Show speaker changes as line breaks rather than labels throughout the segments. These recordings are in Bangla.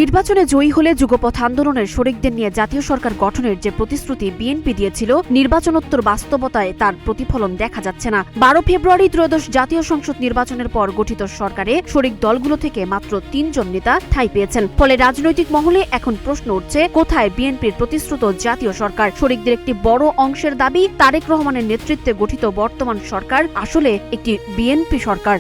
নির্বাচনে জয়ী হলে যুগপথ আন্দোলনের শরিকদের নিয়ে জাতীয় সরকার গঠনের যে প্রতিশ্রুতি বিএনপি দিয়েছিল, নির্বাচনোত্তর বাস্তবতায় তার প্রতিফলন দেখা যাচ্ছে না। 12 ফেব্রুয়ারি ত্রয়োদশ জাতীয় সংসদ নির্বাচনের পর গঠিত সরকারে শরিক দলগুলো থেকে মাত্র 3 জন নেতা ঠাঁই পেয়েছেন। ফলে রাজনৈতিক মহলে এখন প্রশ্ন উঠছে, কোথায় বিএনপির প্রতিশ্রুত জাতীয় সরকার? শরিকদের একটি বড় অংশের দাবি, তারেক রহমানের নেতৃত্বে গঠিত বর্তমান সরকার আসলে একটি বিএনপি সরকার।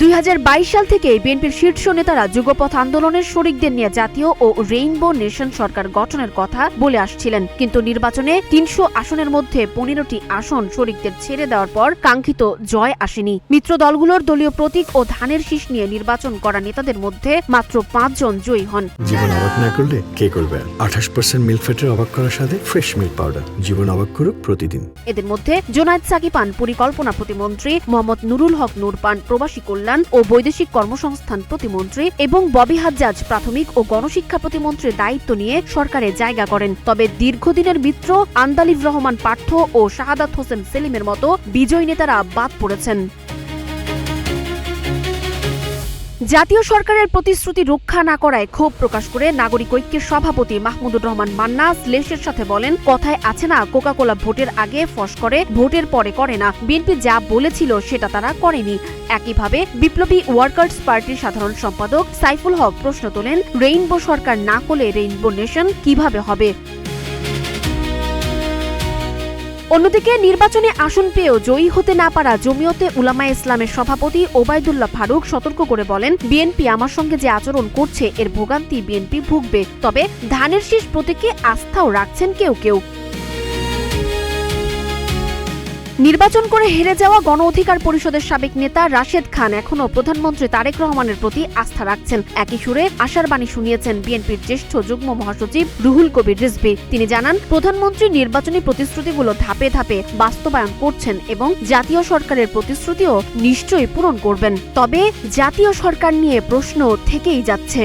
2022 সাল থেকে বিএনপির শীর্ষ নেতারা যুগপথ আন্দোলনের শরিকদের নিয়ে জাতীয় ও রেইনবো নেশন সরকার গঠনের কথা বলে আসছিলেন, কিন্তু নির্বাচনে 300 আসনের মধ্যে 15টি আসন শরিকদের ছেড়ে দেওয়ার পর কাঙ্ক্ষিত জয় আসেনি। মিত্র দলগুলোর দলীয় প্রতীক ও ধানের শীষ নিয়ে নির্বাচন করা নেতাদের মধ্যে মাত্র 5 জন জয়ী হন।
জীবন অবাক না করলে কে করবে? 28% মিল্ক ফ্যাটের অবাক করার সাথে ফ্রেশ মিল্ক পাউডার। জীবন অবাক করুক প্রতিদিন।
এদের মধ্যে জোনায়েদ সাকি পান পরিকল্পনা প্রতিমন্ত্রী, মোহাম্মদ নুরুল হক নূর পান প্রবাসী কল্যাণ ও বৈদেশিক কর্মসংস্থান প্রতিমন্ত্রী এবং ববি হাজ্জাজ প্রাথমিক ও গণশিক্ষা প্রতিমন্ত্রীর দায়িত্ব নিয়ে সরকারে জায়গা করেন। তবে দীর্ঘদিনের মিত্র আন্দালিব রহমান পাঠ্য ও শাহাদাত হোসেন সেলিমের মতো বিজয়ী নেতারা বাদ পড়েছেন। জাতীয় সরকারের প্রতিশ্রুতি রক্ষা না করায় ক্ষোভ প্রকাশ করে নাগরিক ঐক্যের সভাপতি মাহমুদুর রহমান মান্না শ্লেষের সাথে বলেন, কথায় আছে না, কোকা-কোলা ভোটের আগে ফস করে, ভোটের পরে করে না। বিএনপি যা বলেছিল সেটা তারা করেনি। একইভাবে বিপ্লবী ওয়ার্কার্স পার্টির সাধারণ সম্পাদক সাইফুল হক প্রশ্ন তোলেন, রেইনবো সরকার না হলে রেইনবো নেশন কিভাবে হবে? অন্যদিকে নির্বাচনে আসন পেয়েও জয়ী হতে না পারা জমিয়তে উলামায়ে ইসলামের সভাপতি ওবায়দুল্লাহ ফারুক সতর্ক করে বলেন, বিএনপি আমার সঙ্গে যে আচরণ করছে এর ভোগান্তি বিএনপি ভুগবে। তবে ধানের শীষ প্রতীকে আস্থাও রাখছেন কেউ কেউ। নির্বাচন করে হেরে যাওয়া গণ অধিকার পরিষদের সাবেক নেতা রাশেদ খান এখনও প্রধানমন্ত্রী তারেক রহমানের প্রতি আস্থা রাখছেন। একই সুরে আশার বাণী শুনিয়েছেন বিএনপির জ্যেষ্ঠ যুগ্ম মহাসচিব রুহুল কবির রিজভী। তিনি জানান, প্রধানমন্ত্রী নির্বাচনী প্রতিশ্রুতিগুলো ধাপে ধাপে বাস্তবায়ন করছেন এবং জাতীয় সরকারের প্রতিশ্রুতিও নিশ্চয়ই পূরণ করবেন। তবে জাতীয় সরকার নিয়ে প্রশ্ন থেকেই যাচ্ছে।